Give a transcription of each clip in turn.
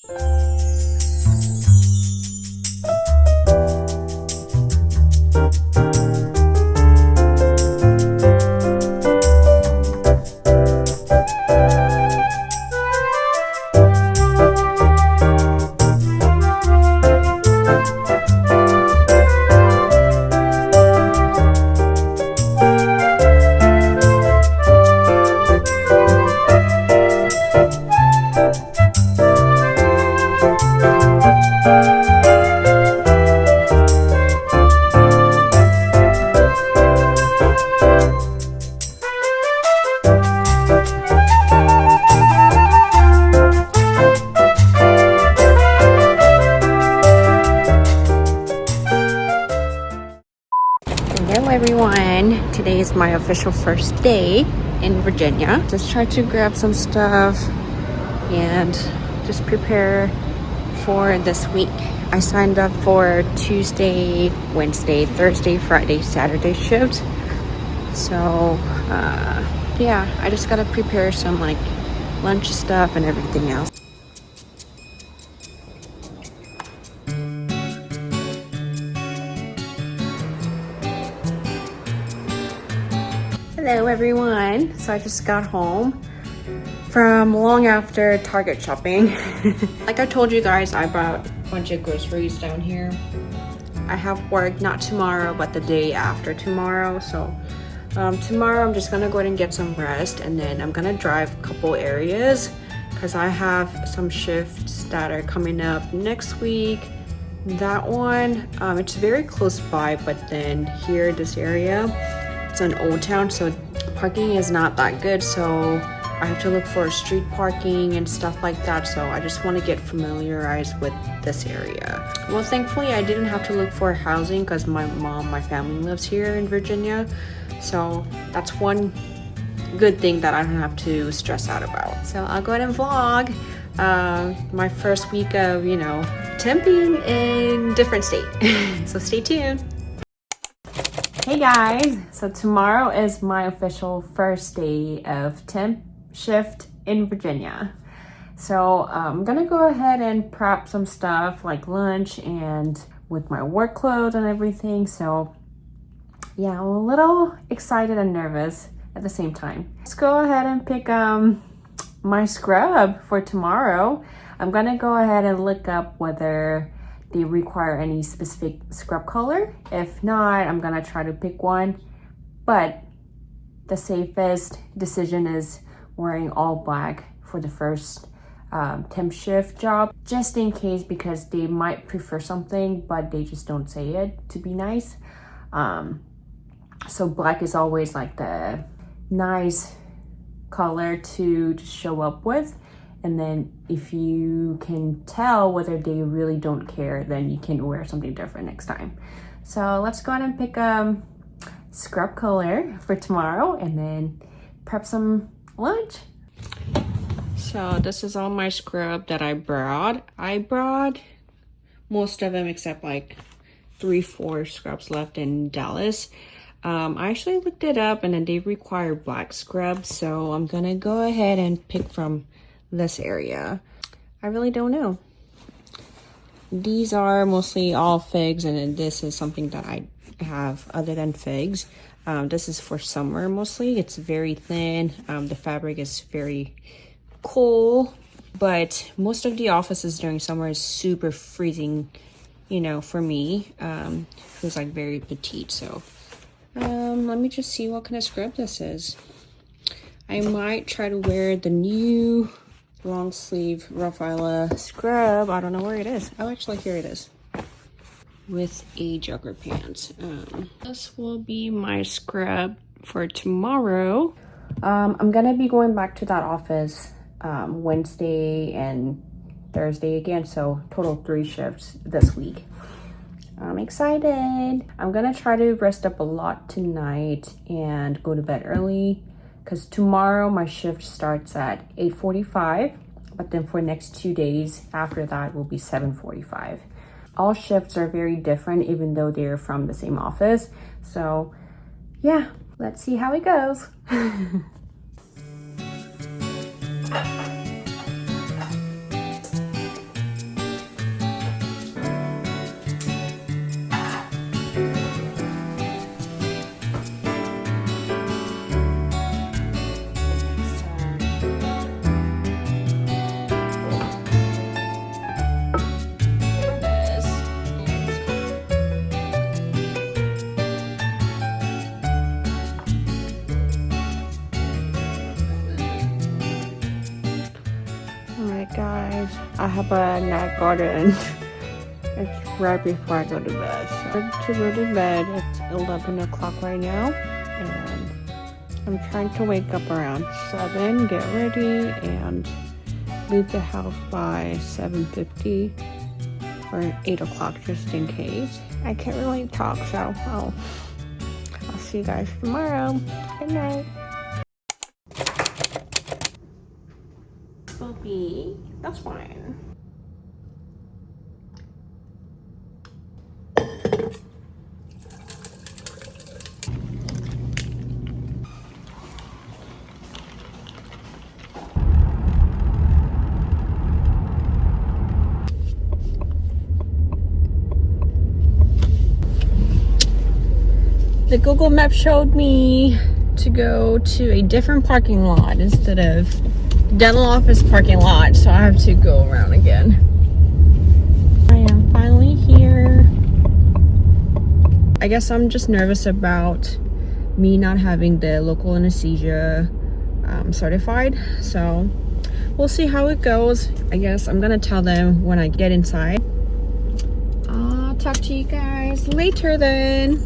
Hello everyone, today is my official first day in Virginia. Just try to grab some stuff and just prepare for this week. I signed up for Tuesday, Wednesday, Thursday, Friday, Saturday shifts. So yeah, I just gotta prepare some like lunch stuff and everything else. Hello everyone, so I just got home from long after Target shopping. Like I told you guys, I bought a bunch of groceries down here. I have work not tomorrow but the day after tomorrow, so tomorrow I'm just gonna go ahead and get some rest, and then I'm gonna drive a couple areas because I have some shifts that are coming up next week. That one, it's very close by, but then here, this area, it's an old town, so parking is not that good, so I have to look for street parking and stuff like that. So I just want to get familiarized with this area. Well, thankfully I didn't have to look for housing because my family lives here in Virginia, so that's one good thing that I don't have to stress out about. So I'll go ahead and vlog my first week of, you know, temping in different state. So stay tuned. Hey guys, so tomorrow is my official first day of temp shift in Virginia. So I'm gonna go ahead and prep some stuff like lunch and with my work clothes and everything. So yeah, I'm a little excited and nervous at the same time. Let's go ahead and pick my scrub for tomorrow. I'm gonna go ahead and look up whether they require any specific scrub color. If not, I'm gonna try to pick one, but the safest decision is wearing all black for the first temp shift job, just in case, because they might prefer something but they just don't say it to be nice. So black is always like the nice color to just show up with. And then if you can tell whether they really don't care, then you can wear something different next time. So let's go ahead and pick a scrub color for tomorrow and then prep some lunch. So this is all my scrub that I brought. I brought most of them except like 3-4 scrubs left in Dallas. I actually looked it up and then they require black scrubs. So I'm gonna go ahead and pick from this area. I really don't know. These are mostly all figs, and then this is something that I have other than figs. This is for summer mostly. It's very thin. The fabric is very cool, but most of the offices during summer is super freezing, you know, for me. Feels like very petite. So let me just see what kind of scrub this is. I might try to wear the new long sleeve Rafaela scrub. I don't know where it is. Oh, actually here it is, with a jogger pants. This will be my scrub for tomorrow. I'm gonna be going back to that office Wednesday and Thursday again, so total 3 shifts this week. I'm excited. I'm gonna try to rest up a lot tonight and go to bed early, because tomorrow my shift starts at 8:45, but then for next 2 days after that will be 7:45. All shifts are very different even though they're from the same office. So yeah, let's see how it goes. guys, I have a night garden. It's right before I go to bed. So I'm to go to bed. It's 11 o'clock right now, and I'm trying to wake up around 7, get ready, and leave the house by 7:50 or 8 o'clock just in case. I can't really talk, so I'll see you guys tomorrow. Good night. Spoopy, that's fine. The Google Map showed me to go to a different parking lot instead of dental office parking lot, so I have to go around again. I am finally here. I guess I'm just nervous about me not having the local anesthesia certified, so we'll see how it goes. I guess I'm gonna tell them when I get inside. I'll talk to you guys later then.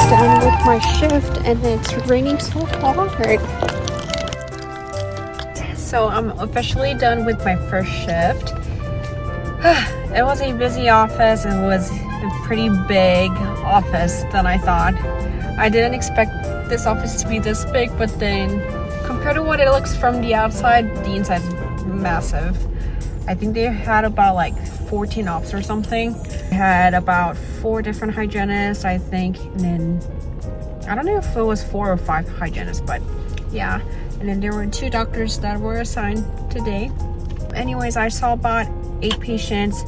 Done with my shift, and it's raining so hard. So I'm officially done with my first shift. It was a busy office. It was a pretty big office than I thought. I didn't expect this office to be this big, but then compared to what it looks from the outside, the inside is massive. I think they had about like 14 ops or something. They had about 4 different hygienists, I think, and then I don't know if it was 4 or 5 hygienists, but yeah. And then there were 2 doctors that were assigned today. Anyways, I saw about 8 patients,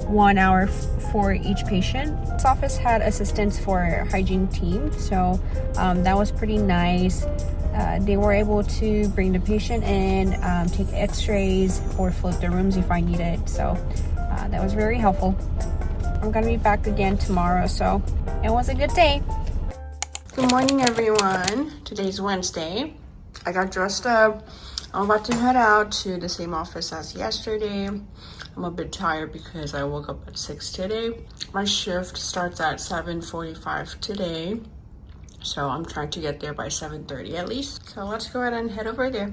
1 hour for each patient. This office had assistants for a hygiene team, so that was pretty nice. They were able to bring the patient in, take x-rays, or flip the rooms if I needed. So that was very helpful. I'm gonna be back again tomorrow, so it was a good day. Good morning, everyone. Today's Wednesday. I got dressed up. I'm about to head out to the same office as yesterday. I'm a bit tired because I woke up at 6 today. My shift starts at 7:45 today. So I'm trying to get there by 7:30 at least. So let's go ahead and head over there.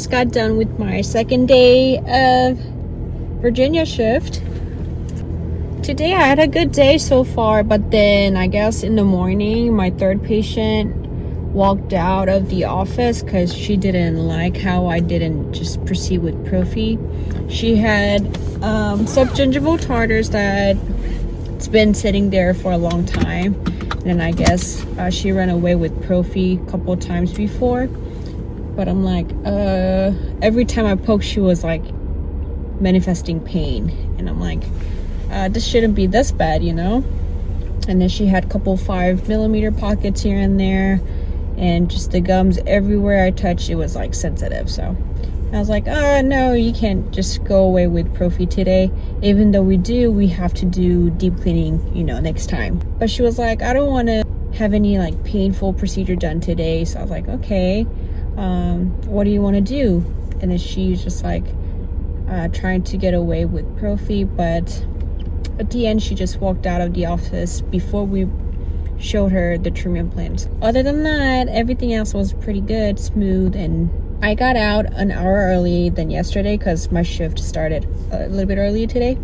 Got done with my second day of Virginia shift. Today I had a good day so far, but then I guess in the morning my third patient walked out of the office because she didn't like how I didn't just proceed with prophy. She had subgingival tartars that it's been sitting there for a long time, and I guess she ran away with prophy a couple times before. But I'm like, every time I poked, she was like manifesting pain. And I'm like, this shouldn't be this bad, you know? And then she had a couple 5mm pockets here and there. And just the gums everywhere I touched, it was like sensitive. So I was like, no, you can't just go away with prophy today. Even though we have to do deep cleaning, you know, next time. But she was like, I don't want to have any like painful procedure done today. So I was like, okay. What do you want to do? and then she's just like trying to get away with Profi, but at the end she just walked out of the office before we showed her the treatment plans. Other than that, everything else was pretty good, smooth, and I got out an hour early than yesterday because my shift started a little bit earlier today.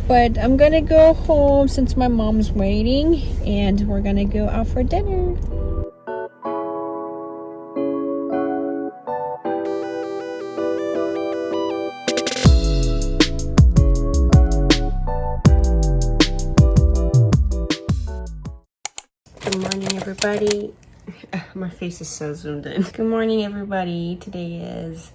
But I'm gonna go home since my mom's waiting, and we're gonna go out for dinner. Good morning, everybody. My face is so zoomed in. Good morning, everybody. Today is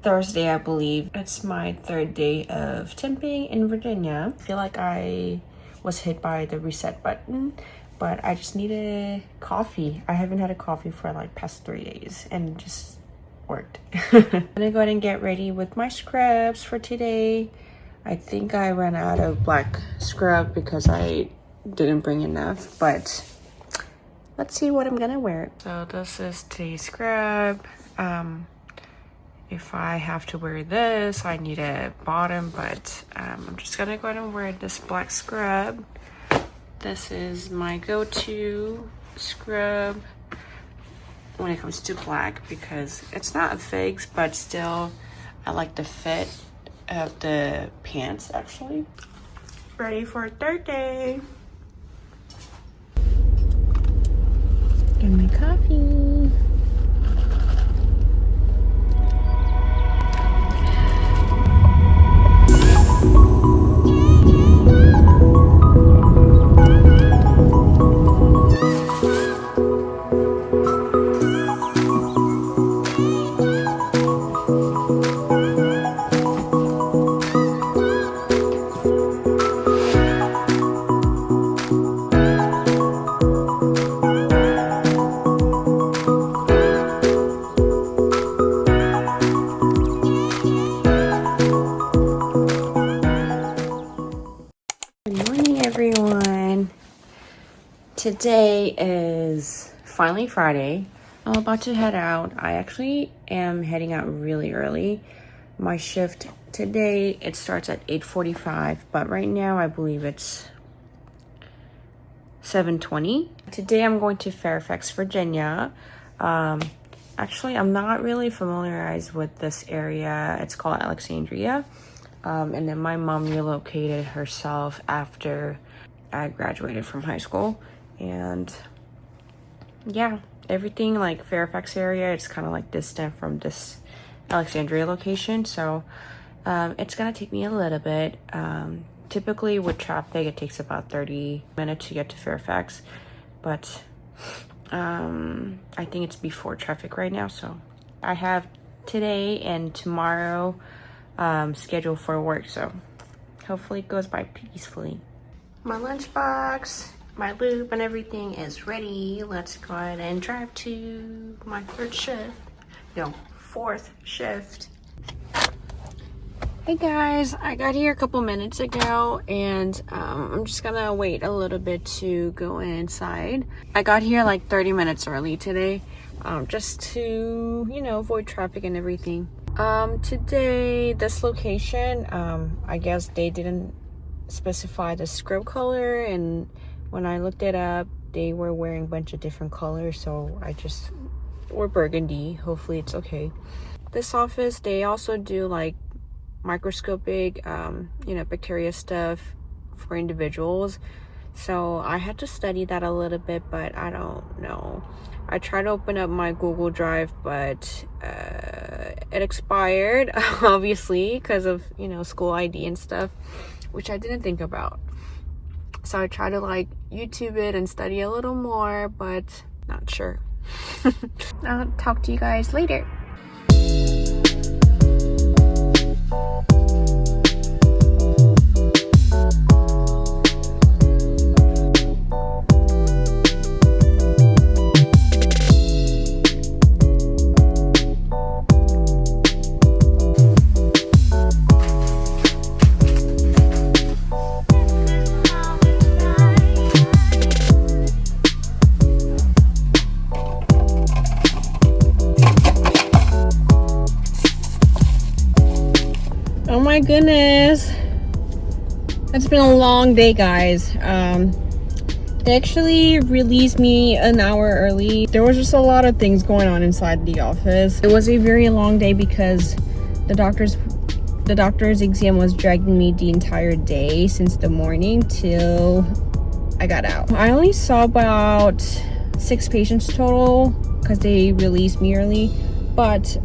Thursday, I believe. It's my third day of temping in Virginia. I feel like I was hit by the reset button, but I just needed coffee. I haven't had a coffee for like past 3 days, and it just worked. I'm gonna go ahead and get ready with my scrubs for today. I think I ran out of black scrub because I didn't bring enough, but let's see what I'm gonna wear. So this is today's scrub. If I have to wear this, I need a bottom, but I'm just gonna go ahead and wear this black scrub. This is my go-to scrub when it comes to black because it's not a figs, but still I like the fit of the pants actually. Ready for a third day. Get my coffee. Everyone, today is finally Friday. I'm about to head out. I actually am heading out really early. My shift today, it starts at 8:45, but right now I believe it's 7:20. Today I'm going to Fairfax, Virginia. Actually, I'm not really familiarized with this area. It's called Alexandria. And then my mom relocated herself after I graduated from high school. And yeah, everything like Fairfax area, it's kind of like distant from this Alexandria location. So it's gonna take me a little bit. Typically with traffic, it takes about 30 minutes to get to Fairfax. But I think it's before traffic right now. So I have today and tomorrow scheduled for work, so hopefully it goes by peacefully. My lunchbox, my lube, and everything is ready. Let's go ahead and drive to my fourth shift. Hey guys, I got here a couple minutes ago, and I'm just gonna wait a little bit to go inside. I got here like 30 minutes early today, just to avoid traffic and everything. Today, this location, I guess they didn't specify the scrub color, and when I looked it up, they were wearing a bunch of different colors, so or burgundy. Hopefully it's okay. This office, they also do like microscopic, bacteria stuff for individuals. So I had to study that a little bit, but I don't know. I tried to open up my Google Drive, but it expired, obviously, because of, school ID and stuff, which I didn't think about. So I tried to like YouTube it and study a little more, but not sure. I'll talk to you guys later. Oh my goodness. It's been a long day, guys. They actually released me an hour early. There was just a lot of things going on inside the office. It was a very long day because the doctor's exam was dragging me the entire day since the morning till I got out. I only saw about 6 patients total because they released me early, but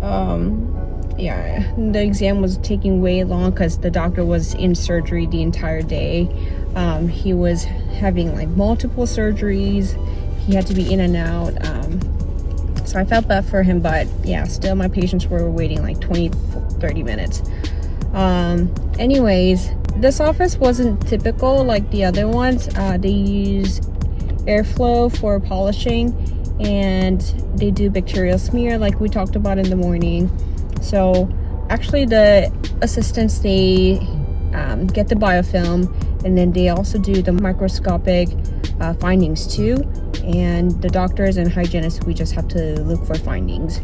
yeah, the exam was taking way long because the doctor was in surgery the entire day. He was having like multiple surgeries. He had to be in and out. So I felt bad for him, but yeah, still my patients were waiting like 20-30 minutes. Anyways, this office wasn't typical like the other ones. They use airflow for polishing, and they do bacterial smear like we talked about in the morning. So actually the assistants, they get the biofilm, and then they also do the microscopic findings too, and the doctors and hygienists, we just have to look for findings.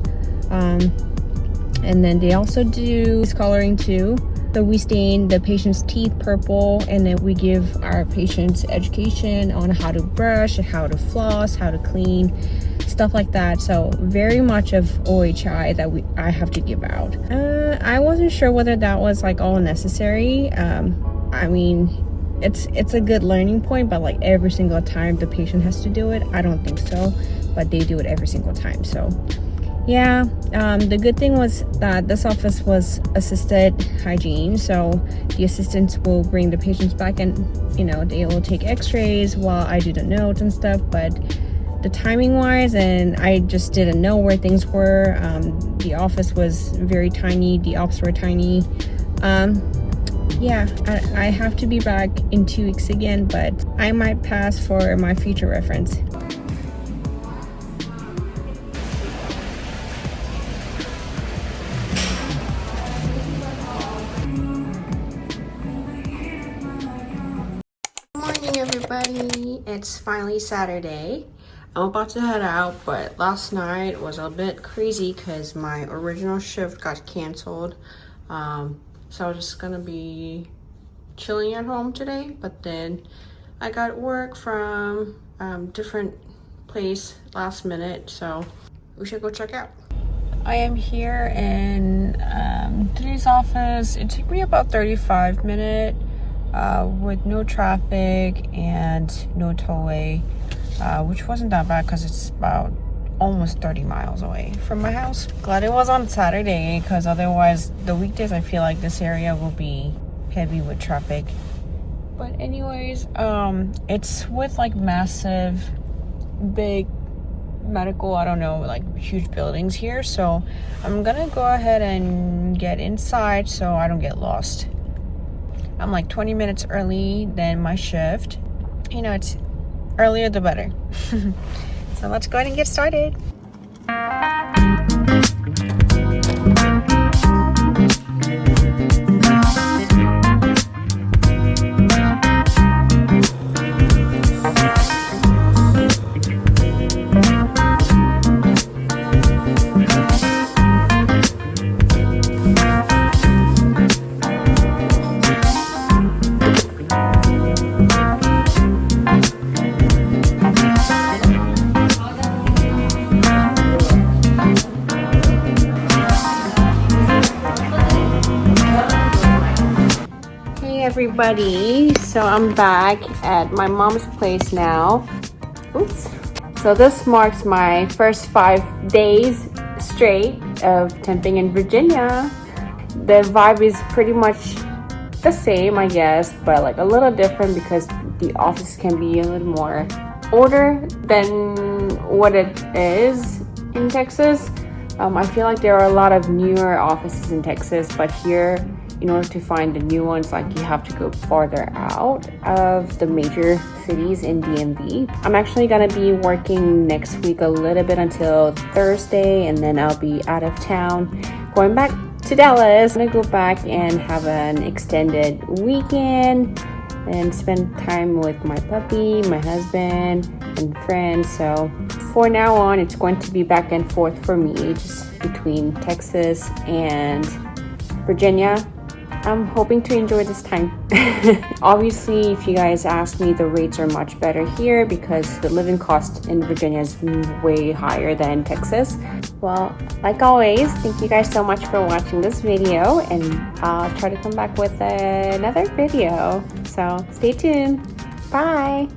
And then they also do coloring too. So we stain the patient's teeth purple, and then we give our patients education on how to brush, how to floss, how to clean, stuff like that. So very much of OHI that I have to give out. I wasn't sure whether that was like all necessary. I mean, it's a good learning point, but like every single time the patient has to do it, I don't think so, but they do it every single time. So yeah, the good thing was that this office was assisted hygiene, so the assistants will bring the patients back, and you know, they will take x-rays while I do the notes and stuff. But the timing wise, and I just didn't know where things were. The office was very tiny, the ops were tiny. Yeah, I have to be back in 2 weeks again, but I might pass for my future reference. Morning, everybody. It's finally Saturday. I'm about to head out, but last night was a bit crazy because my original shift got canceled. So I was just gonna be chilling at home today, but then I got work from different place last minute, so we should go check out. I am here in today's office. It took me about 35 minutes with no traffic and no tollway, which wasn't that bad because it's about almost 30 miles away from my house. Glad it was on Saturday, because otherwise the weekdays I feel like this area will be heavy with traffic. But anyways, it's with like massive, big medical, I don't know, like huge buildings here. So I'm gonna go ahead and get inside so I don't get lost. I'm like 20 minutes early than my shift. You know, it's earlier the better. So let's go ahead and get started. Everybody, so I'm back at my mom's place now. Oops. So this marks my first 5 days straight of temping in Virginia. The vibe is pretty much the same, I guess, but like a little different because the office can be a little more older than what it is in Texas. I feel like there are a lot of newer offices in Texas, but here, in order to find the new ones, like you have to go farther out of the major cities in DMV. I'm actually gonna be working next week a little bit until Thursday, and then I'll be out of town going back to Dallas. I'm gonna go back and have an extended weekend and spend time with my puppy, my husband, and friends. So for now on, it's going to be back and forth for me, just between Texas and Virginia. I'm hoping to enjoy this time. Obviously, if you guys ask me, the rates are much better here because the living cost in Virginia is way higher than Texas. Well, like always, thank you guys so much for watching this video, and I'll try to come back with another video. So stay tuned. Bye.